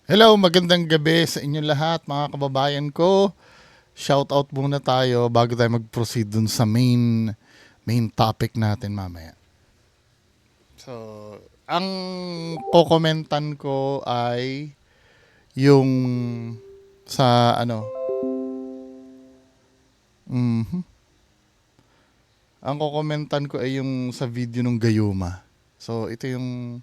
Hello, magandang gabi sa inyo lahat mga kababayan ko. Shout out muna tayo bago tayo mag-proceed dun sa main topic natin mamaya. So, ang kokomentan ko ay yung sa mhm. Ang kokomentan ko ay yung sa video ng Gayuma. So, ito yung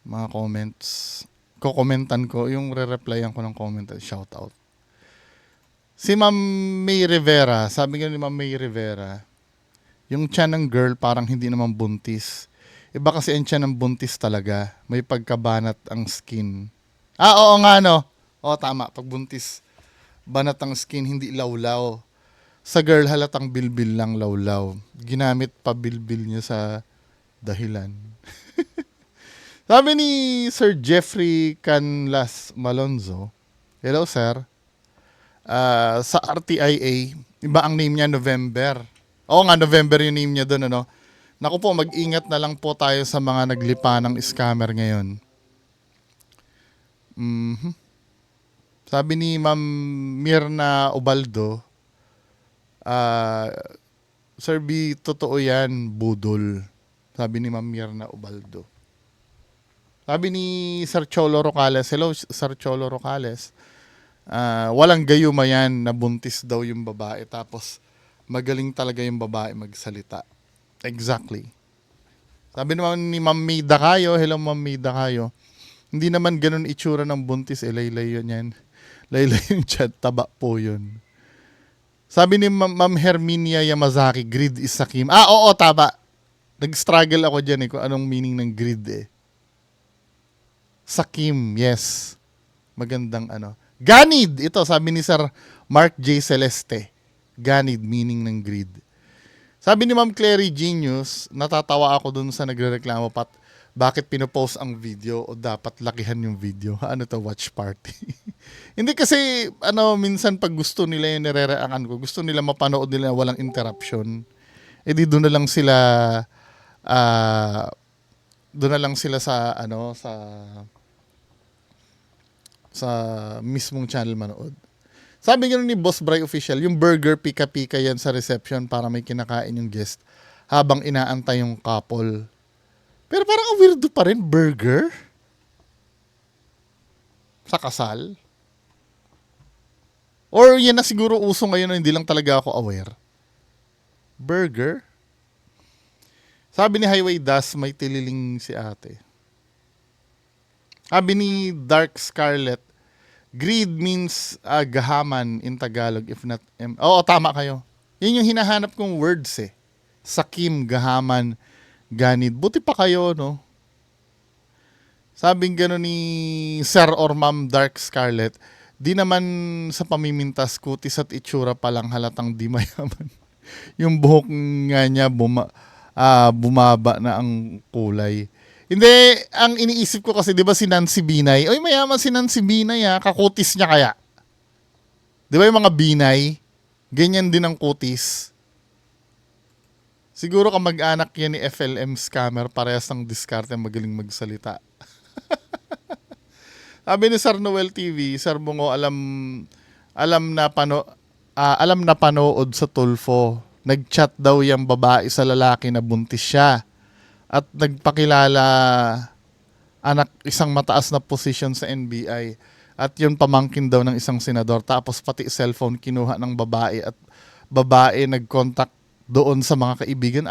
mga comments. Kokomentan ko, yung re-replyan ko ng comment at shout out. Si Ma'am May Rivera, sabi nga ni Ma'am May Rivera, yung tiyan ng girl parang hindi naman buntis. Iba kasi ang tiyan ng buntis talaga. May pagkabanat ang skin. Oo nga no. Oo tama, pag buntis, banat ang skin, hindi lawlaw. Sa girl halatang bilbil lang lawlaw. Ginamit pa bilbil niya sa dahilan. Sabi ni Sir Jeffrey Canlas Malonzo, hello sir, sa RTIA, iba ang name niya November. Oo nga, November yung name niya doon, ano. Naku po, mag-ingat na lang po tayo sa mga naglipa ng scammer ngayon. Mhm. Sabi ni Ma'am Mirna Ubaldo, ah, Sir B, totoo yan, budol. Sabi ni Ma'am Mirna Ubaldo. Sabi ni Sir Cholo Rocales, hello Sir Cholo Rocales, walang gayuma yan, nabuntis daw yung babae tapos magaling talaga yung babae magsalita. Exactly. Sabi naman ni Ma'am Mida kayo, hello Ma'am Mida kayo, hindi naman ganun itsura ng buntis, laylay yun yan. Laylay yung chat, taba po yun. Sabi ni Ma'am Herminia Yamazaki, greed is sakim. Oo, taba. Nag-struggle ako dyan kung anong meaning ng greed Sakim, yes. Magandang ano. Ganid, ito sabi ni Sir Mark J. Celeste. Ganid, meaning ng greed. Sabi ni Ma'am Clary Genius, natatawa ako dun sa nagrereklamo bakit pinopost ang video o dapat lakihan yung video. Ano to, watch party. Hindi kasi, minsan pag gusto nila yung nirereakan ko, gusto nila mapanood nila walang interruption. E di doon na lang sila, ah, doon na lang sila sa, sa mismong channel manood. Sabi nga ni Boss Bry Official, yung burger pika-pika yan sa reception para may kinakain yung guest habang inaantay yung couple. Pero parang ang weirdo pa rin, burger? Sa kasal? Or yan na siguro uso ngayon na hindi lang talaga ako aware. Burger? Sabi ni Highway Das, may tililing si ate. Sabi ni Dark Scarlet, greed means gahaman in Tagalog if not Oo, tama kayo. Yun yung hinahanap kong words Sakim, gahaman, ganid. Buti pa kayo, no? Sabing gano'n ni Sir or Ma'am Dark Scarlet, di naman sa pamimintas, kutis at itsura pa lang halatang di mayaman. Yung buhok nga niya bumaba na ang kulay. Hindi, ang iniisip ko kasi, di ba si Nancy Binay? Oy, mayaman si Nancy Binay kakutis niya kaya. Di ba yung mga Binay? Ganyan din ang kutis. Siguro kamag-anak yan ni FLM scammer, parehas ng diskarte, magaling magsalita. Sabi ni Sir Noel TV, Sir Bungo, alam na panood sa Tulfo. Nag-chat daw yung babae sa lalaki na buntis siya. At nagpakilala isang mataas na position sa NBI. At yun pamangkin daw ng isang senador. Tapos pati cellphone kinuha ng babae at babae nag-contact doon sa mga kaibigan.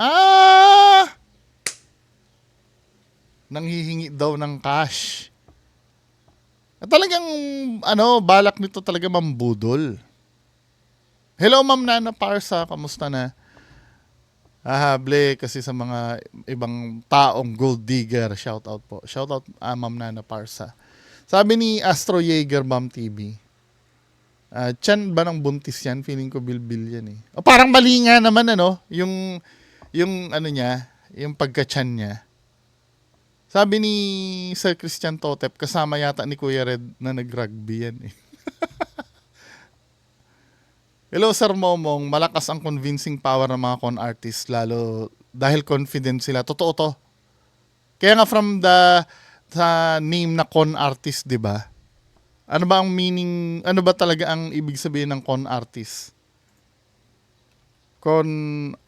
Nanghihingi daw ng cash. At talagang, balak nito talaga mambudol. Hello, Ma'am Nana Parsa. Kamusta na? Hahable kasi sa mga ibang taong gold digger. Shout out po. Shout out, Ma'am Nana Parsa. Sabi ni Astro Jaeger Ma'am TV, tiyan ba ng buntis yan? Feeling ko bilbil yan O, parang mali nga naman, yung niya, yung pagka-tiyan niya. Sabi ni Sir Christian Totep, kasama yata ni Kuya Red na nag-rugby yan Hello Sir Momong, malakas ang convincing power ng mga con artists, lalo dahil confident sila. Totoo to. Kaya nga sa name na con artist, di ba? Ano ba ang meaning, ano ba talaga ang ibig sabihin ng con artist? Con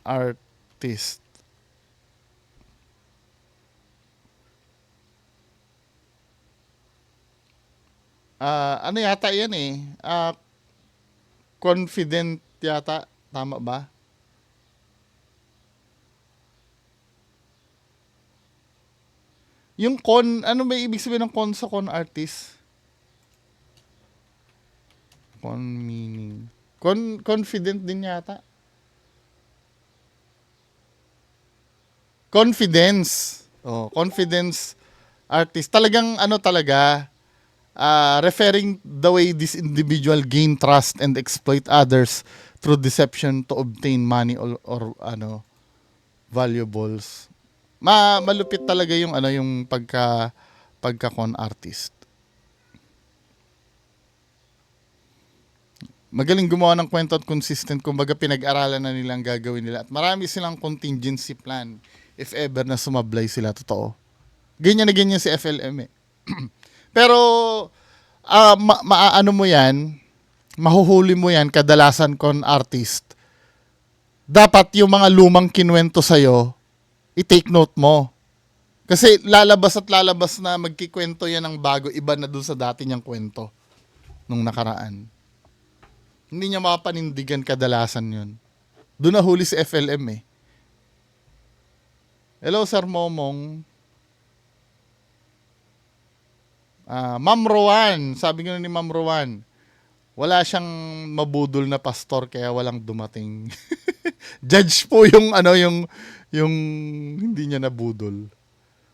artist. Ano yata yan eh? Confident yata. Tama ba? Yung con, ano ba ibig sabihin ng con sa con artist? Con meaning. Confident din yata. Confidence. Oh, confidence artist. Talagang ano talaga, referring the way this individual gain trust and exploit others through deception to obtain money or ano, valuables. Malupit talaga yung ano yung pagka con artist. Magaling gumawa ng kwento at consistent, kumbaga pinag-aralan na nilang gagawin nila at marami silang contingency plan if ever na sumablay sila, totoo. Ganyan na ganyan si FLM eh. Pero maaano mo yan, mahuhuli mo yan kadalasan con artist. Dapat yung mga lumang kinwento sa'yo, i-take note mo. Kasi lalabas at lalabas na magkikwento yan ng bago, iba na dun sa dati niyang kwento nung nakaraan. Hindi niya mapanindigan kadalasan yun. Doon nahuli si FLM eh. Hello, Sir Momong. Ma'am Rowan, sabi nga ni Ma'am Rowan, wala siyang mabudol na pastor kaya walang dumating. Judge po yung ano yung hindi niya nabudol.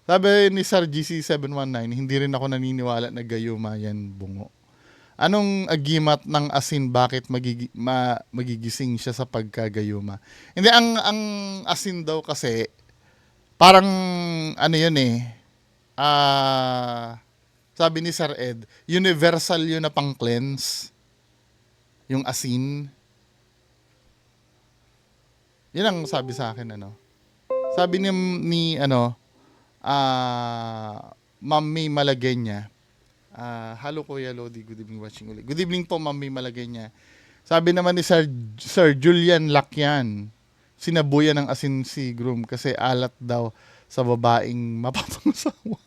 Sabi ni Sir GC719, hindi rin ako naniniwala na gayuma yan bungo. Anong agimat ng asin, bakit magigising siya sa pagkagayuma? Hindi, ang asin daw kasi parang ano yun eh. Sabi ni Sir Ed, universal yun na pang cleanse. Yung asin. Yun ang sabi sa akin ano. Sabi ni ano, Ma'am May Malagenya. Hello Kuya Lodi, good evening watching ulit. Good evening po Ma'am May Malagenya. Sabi naman ni Sir Julian Lakyan, sinabuyan ng asin si groom kasi alat daw sa babaeng mapapangasawa.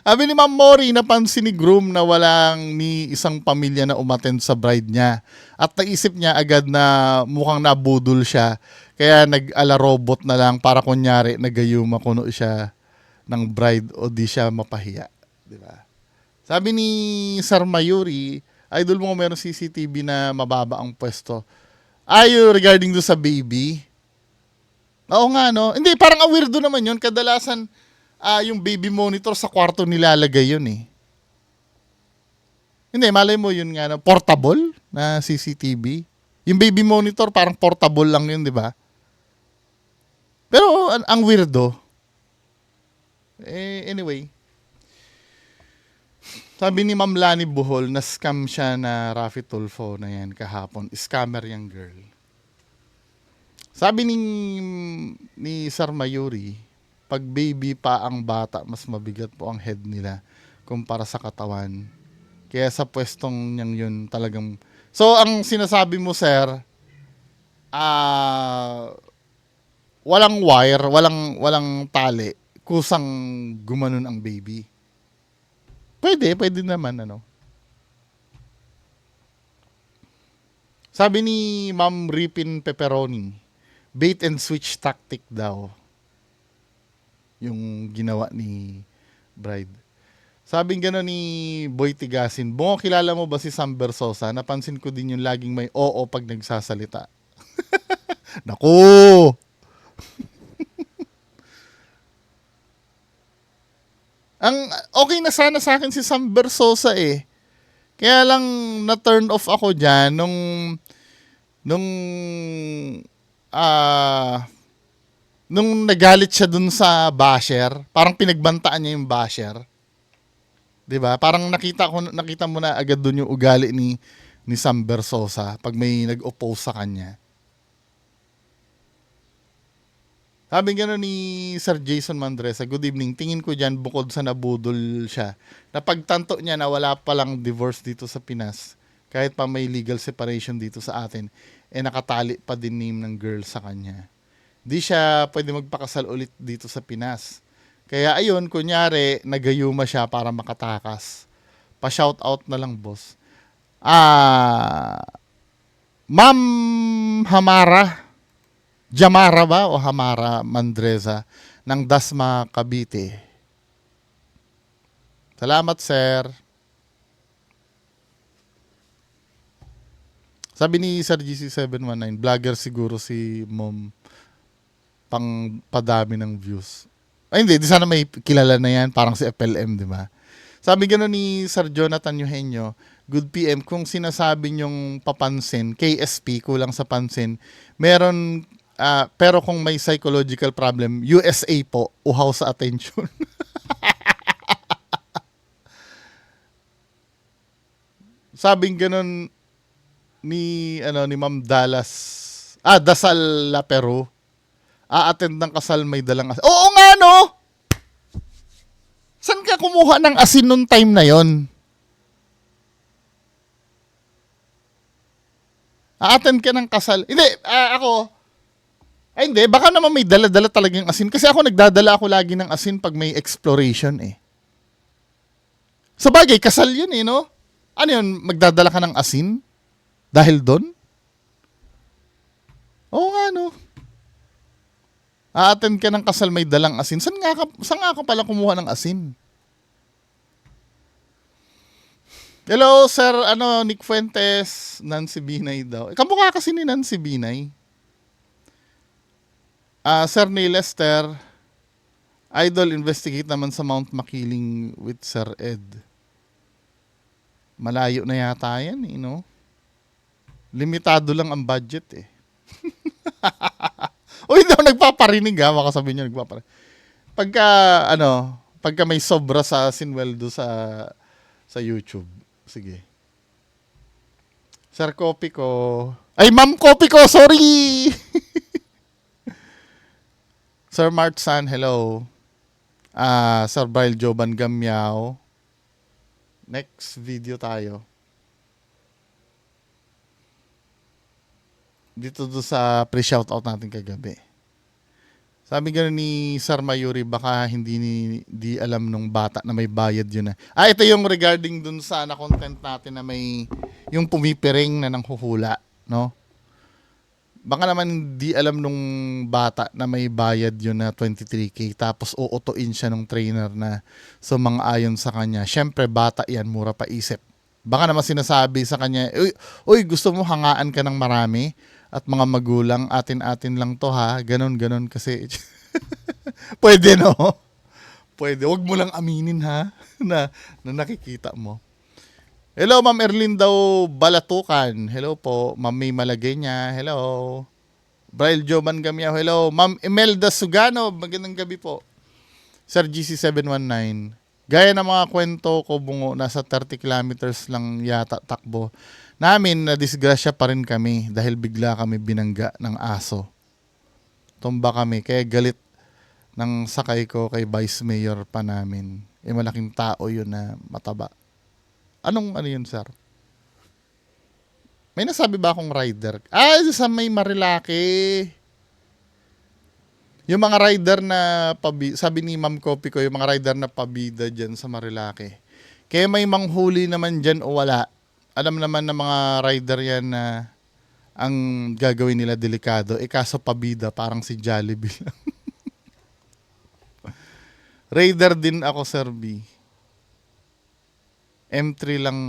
Sabi ni Ma'am Mori, napansin ni groom na walang ni isang pamilya na umattend sa bride niya. At naisip niya agad na mukhang nabudol siya. Kaya nag-ala robot na lang para kunyari nagayuma kuno siya ng bride o di siya mapahiya. Diba? Sabi ni Sir Mayuri, idol mo kung meron CCTV na mababa ang pwesto. Regarding do sa baby? Oo nga, no? Hindi, parang weirdo naman yun. Kadalasan, yung baby monitor sa kwarto nilalagay yun eh. Hindi, malay mo yun nga, no? Portable na CCTV. Yung baby monitor parang portable lang yun, di ba? Pero ang weirdo. Anyway. Sabi ni Ma'am Lani Buhol, na-scam siya na Rafi Tulfo na yan kahapon. Scammer yung girl. Sabi ni Sir Mayuri, pag baby pa ang bata, mas mabigat po ang head nila kumpara sa katawan. Kaya sa pwestong niyang yun talagang... So, ang sinasabi mo, sir, walang wire, walang tali, kusang gumanon ang baby. Pwede naman, ano. Sabi ni Ma'am Ripin Pepperoni, bait and switch tactic daw yung ginawa ni bride. Sabi gano'n ni Boy Tigasin, Bungo, kilala mo ba si Sam Bersosa? Napansin ko din yung laging may oo pag nagsasalita. Naku! Ang okay na sana sa akin si Sam Bersosa eh. Kaya lang na-turn off ako dyan nung nagalit siya dun sa basher. Parang pinagbantaan niya yung basher. 'Di ba? Parang nakita mo na agad doon yung ugali ni Sam Bersosa pag may nag-oppose sa kanya. Sabi gano'n ni Sir Jason Mandresa, good evening. Tingin ko dyan, bukod sa nabudol siya, napagtanto niya na wala palang divorce dito sa Pinas, kahit pa may legal separation dito sa atin, nakatali pa din name ng girl sa kanya. Di siya pwede magpakasal ulit dito sa Pinas. Kaya ayun, kunyari, nagayuma siya para makatakas. Pa-shoutout na lang, boss. Ma'am Hamara, Jamara ba o Hamara Mandresa ng Dasma, Cavite. Salamat, sir. Sabi ni Sir GC719, vlogger siguro si Mom pang padami ng views. Ay hindi, di sana may kilala na yan, parang si FLM, di ba? Sabi gano'n ni Sir Jonathan Eugenio, good PM, kung sinasabi nyong papansin, KSP, kulang sa pansin, meron, pero kung may psychological problem, USA po, uhaw sa attention. Sabing gano'n ni Ma'am Dallas, Dasal La Peru, a-attend ng kasal may dalang asin. Oo nga, no? Saan ka kumuha ng asin nung time na yon? A-attend ka ng kasal. Hindi, hindi, baka naman may dala-dala talagang asin. Kasi ako nagdadala ako lagi ng asin pag may exploration eh. Sa bagay, kasal yun eh, no? Ano yun, magdadala ka ng asin? Dahil doon? Oo nga, no? A-attend ka ng kasal may dalang asin. Saan nga ka pala kumuha ng asin? Hello, Sir Nick Fuentes, Nancy Binay daw. Kamukha kasi ni Nancy Binay. Sir Neil Lester, Idol, investigate naman sa Mount Makiling with Sir Ed. Malayo na yata yan, eh, no? Limitado lang ang budget, eh. O hindi ako nagpaparinig, ha? Baka sabihin nyo nagpaparinig. Pagka may sobra sa Sinweldo sa YouTube. Sige. Sir Kopi ko. Ay, Ma'am Kopi ko, sorry! Sir Mart San, hello. Sir Braille Joban Gamyao. Next video tayo. Dito sa pre-shoutout natin kagabi. Sabi gano'n ni Sir Mayuri, baka di alam nung bata na may bayad yun na. Ito yung regarding dun sa content natin na may yung pumipiring na nang huhula, no? Baka naman di alam nung bata na may bayad yun na 23K tapos uutuin siya nung trainer na sumang-ayon sa kanya. Syempre, bata yan, mura pa isip. Baka naman sinasabi sa kanya, uy, gusto mo hangaan ka ng marami? At mga magulang, atin-atin lang to ha. Ganon kasi. Pwede, no? Pwede. Huwag mo lang aminin ha na nakikita mo. Hello, Ma'am Erlyn daw Balatukan. Hello po. Ma'am May Malagenya. Hello. Braille Joban Gamiao. Hello. Ma'am Imelda Sugano. Magandang gabi po. Sir GC719. Gaya ng mga kwento ko, bungo, nasa 30 kilometers lang yata takbo namin, na disgrasya pa rin kami dahil bigla kami binangga ng aso. Tumba kami, kaya galit ng sakay ko kay Vice Mayor pa namin. Malaking tao yun na mataba. Ano yun, sir? May nasabi ba akong rider? Sa may Marilaki. Yung mga rider na, sabi ni Ma'am Kopi ko, yung mga rider na pabida dyan sa Marilaki. Kaya may manghuli naman dyan o wala. Alam naman ng mga rider yan na ang gagawin nila delikado. Kaso pabida, parang si Jollibee lang. Raider din ako, Sir B. M3 lang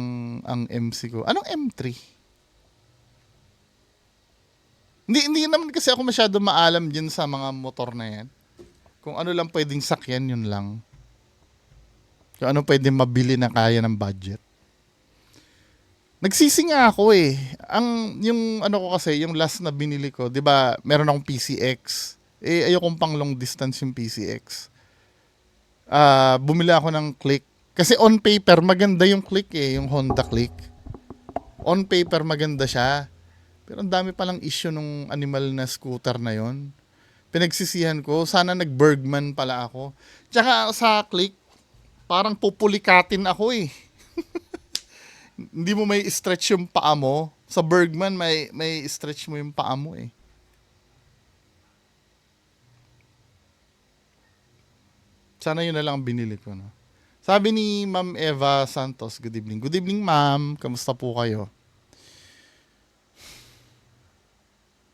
ang MC ko. Anong M3? Hindi naman kasi ako masyado maalam dyan sa mga motor na yan. Kung ano lang pwedeng sakyan, yun lang. Kung ano pwedeng mabili na kaya ng budget. Nagsisi nga ako eh. Yung ko kasi, yung last na binili ko, 'di ba? Meron akong PCX. Ayokong pang long distance yung PCX. Bumili ako ng Click. Kasi on paper maganda yung Click yung Honda Click. On paper maganda siya. Pero ang dami palang issue nung animal na scooter na 'yon. Pinagsisihan ko, sana nag-Bergman pala ako. Tsaka sa click, parang pupulikatin ako eh. Hindi mo may stretch yung paa mo. Sa Bergman, may stretch mo yung paa mo eh. Sana yun na lang ang binili ko, no? Sabi ni Ma'am Eva Santos, good evening. Good evening, ma'am. Kamusta po kayo?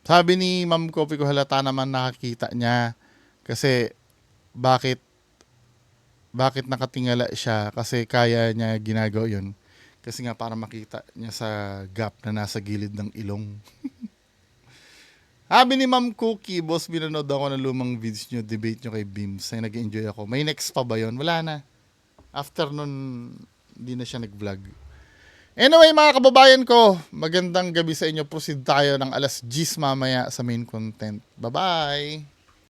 Sabi ni Ma'am Kopi ko, halata naman nakakita niya. Kasi, bakit nakatingala siya? Kasi kaya niya ginagawa yun. Kasi nga para makita niya sa gap na nasa gilid ng ilong. Sabi ni Ma'am Cookie, boss, binanood ako ng lumang videos nyo, debate nyo kay Beams. Ay, nag-enjoy ako. May next pa ba yun? Wala na. After nun, hindi na siya nag-vlog. Anyway, mga kababayan ko, magandang gabi sa inyo. Proceed tayo ng alas 10 mamaya sa main content. Bye-bye!